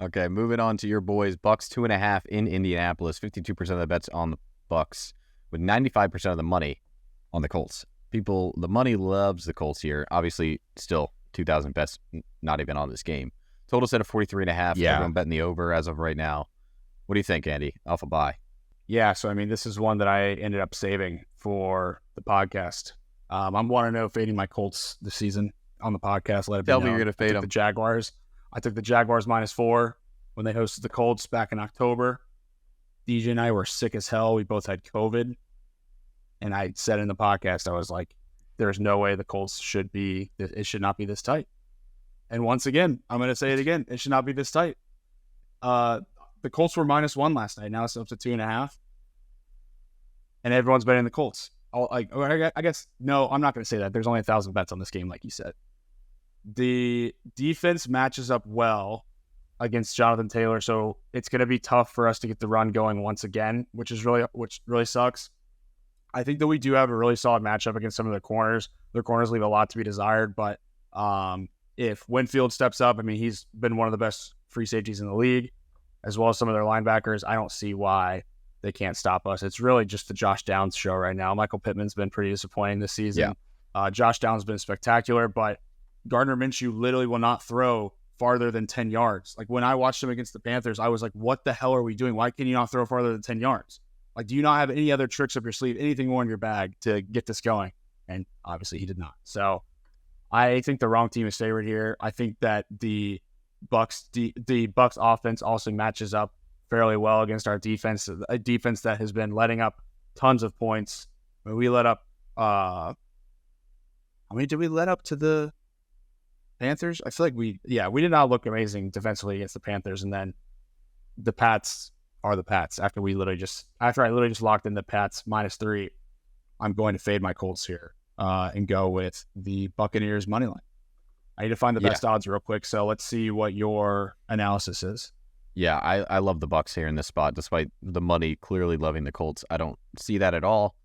Okay, moving on to your boys. Bucs 2.5 in Indianapolis. 52% of the bets on the Bucs, with 95% of the money on the Colts. People, the money loves the Colts here. Obviously, still 2,000 bets, not even on this game. Total set of 43.5. Yeah. Everyone betting the over as of right now. What do you think, Andy? Alpha buy. Yeah, so I mean, this is one that I ended up saving for the podcast. I'm wanting to know fading my Colts this season on the podcast. Let it be Tell known. me you're going to fade them. The Jaguars. I took the Jaguars -4 when they hosted the Colts back in October. DJ and I were sick as hell. We both had COVID. And I said in the podcast, I was like, there's no way the Colts should not be this tight. And once again, I'm going to say it again. It should not be this tight. The Colts were -1 last night. Now it's up to 2.5. And everyone's betting the Colts. I guess, no, I'm not going to say that. There's only 1,000 bets on this game, like you said. The defense matches up well against Jonathan Taylor, so it's going to be tough for us to get the run going once again, which really sucks. I think that we do have a really solid matchup against some of their corners. Their corners leave a lot to be desired, but if Winfield steps up, I mean, he's been one of the best free safeties in the league, as well as some of their linebackers. I don't see why they can't stop us. It's really just the Josh Downs show right now. Michael Pittman's been pretty disappointing this season. Yeah. Josh Downs has been spectacular, but Gardner Minshew literally will not throw farther than 10 yards. Like, when I watched him against the Panthers, I was like, what the hell are we doing? Why can you not throw farther than 10 yards? Like, do you not have any other tricks up your sleeve, anything more in your bag to get this going? And obviously he did not. So I think the wrong team is favored here. I think that the Bucs offense also matches up fairly well against our defense, a defense that has been letting up tons of points. I mean, we let up, how many did we let up to the Panthers? I feel like we did not look amazing defensively against the Panthers. And then the Pats are the Pats. After I literally just locked in the Pats -3, I'm going to fade my Colts here and go with the Buccaneers money line. I need to find the best odds real quick. So let's see what your analysis is. Yeah, I love the Bucs here in this spot, despite the money clearly loving the Colts. I don't see that at all.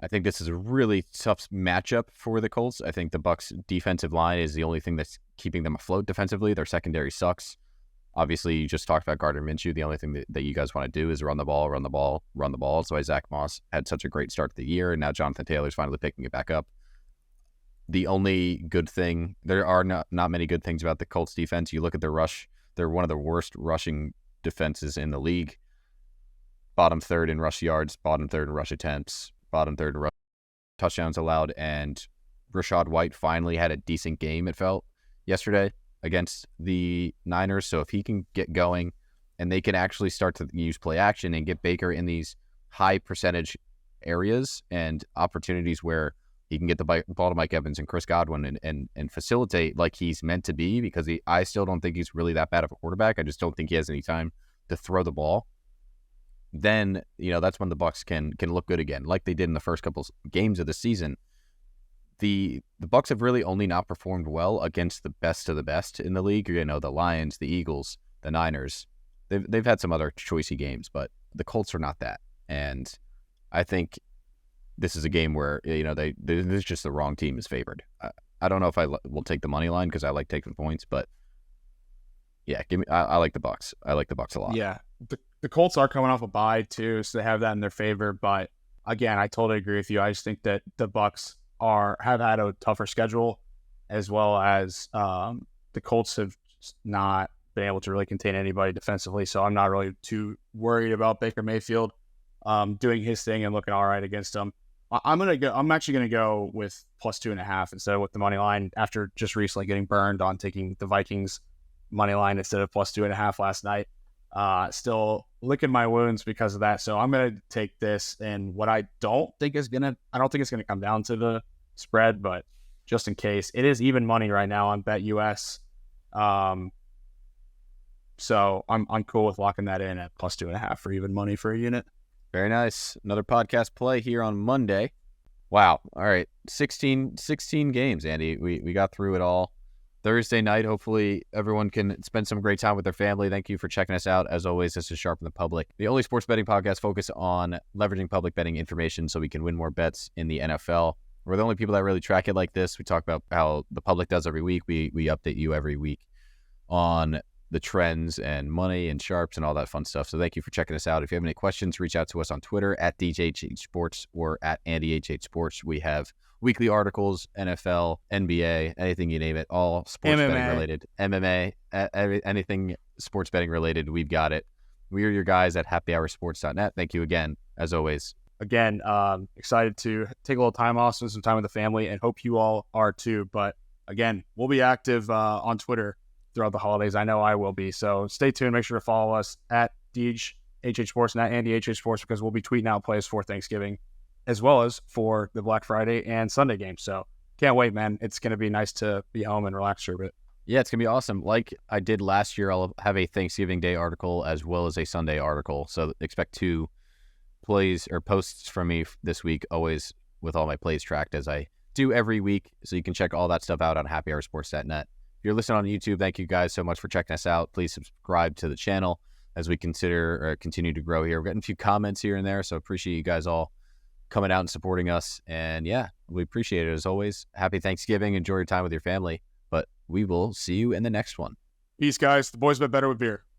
I think this is a really tough matchup for the Colts. I think the Bucs defensive line is the only thing that's keeping them afloat defensively. Their secondary sucks. Obviously, you just talked about Gardner Minshew. The only thing that you guys want to do is run the ball. That's why Zach Moss had such a great start to the year, and now Jonathan Taylor's finally picking it back up. The only good thing, there are not many good things about the Colts defense. You look at their rush, they're one of the worst rushing defenses in the league. Bottom third in rush yards, bottom third in rush attempts, bottom third in rush touchdowns allowed, and Rachaad White finally had a decent game, it felt, yesterday against the Niners. So if he can get going and they can actually start to use play action and get Baker in these high percentage areas and opportunities where he can get the ball to Mike Evans and Chris Godwin and facilitate like he's meant to be, because I still don't think he's really that bad of a quarterback. I just don't think he has any time to throw the ball. Then, that's when the Bucs can look good again, like they did in the first couple games of the season. The Bucs have really only not performed well against the best of the best in the league. The Lions, the Eagles, the Niners. They've had some other choicey games, but the Colts are not that. And I think this is a game where there's just the wrong team is favored. I don't know if I will take the money line because I like taking points, but yeah, I like the Bucs. I like the Bucs a lot. Yeah, the Colts are coming off a bye too, so they have that in their favor. But again, I totally agree with you. I just think that the Bucs have had a tougher schedule, as well as the Colts have not been able to really contain anybody defensively. So I'm not really too worried about Baker Mayfield doing his thing and looking all right against them. I'm actually gonna go with +2.5 instead of with the money line, after just recently getting burned on taking the Vikings money line instead of +2.5 last night. Still licking my wounds because of that. So I'm gonna take this, and what I don't think it's gonna come down to the spread, but just in case, it is even money right now on BetUS. So I'm cool with locking that in at +2.5 for even money for a unit. Very nice. Another podcast play here on Monday. Wow. All right. 16 games, Andy. We got through it all. Thursday night, hopefully everyone can spend some great time with their family. Thank you for checking us out. As always, this is Sharpen the Public, the only sports betting podcast focused on leveraging public betting information so we can win more bets in the NFL. We're the only people that really track it like this. We talk about how the public does every week. We update you every week on the trends and money and sharps and all that fun stuff. So thank you for checking us out. If you have any questions, reach out to us on Twitter at DJHH Sports or at AndyHH Sports. We have weekly articles, NFL, NBA, anything you name it, all sports MMA. betting related, MMA, anything sports betting related, we've got it. We are your guys at happyhoursports.net. Thank you again, as always. Again, excited to take a little time off, spend some time with the family, and hope you all are too. But again, we'll be active on Twitter throughout the holidays. I know I will be. So stay tuned. Make sure to follow us at Deej HH Sports and at Andy HH Sports, because we'll be tweeting out plays for Thanksgiving as well as for the Black Friday and Sunday games. So can't wait, man. It's going to be nice to be home and relax for a bit. Yeah, it's going to be awesome. Like I did last year, I'll have a Thanksgiving Day article as well as a Sunday article. So expect 2 plays or posts from me this week, always with all my plays tracked as I do every week. So you can check all that stuff out on happyhoursports.net. If you're listening on YouTube, thank you guys so much for checking us out. Please subscribe to the channel as we continue to grow here. We're getting a few comments here and there, so appreciate you guys all coming out and supporting us. And yeah, we appreciate it as always. Happy Thanksgiving. Enjoy your time with your family. But we will see you in the next one. Peace, guys. The boys bet better with beer.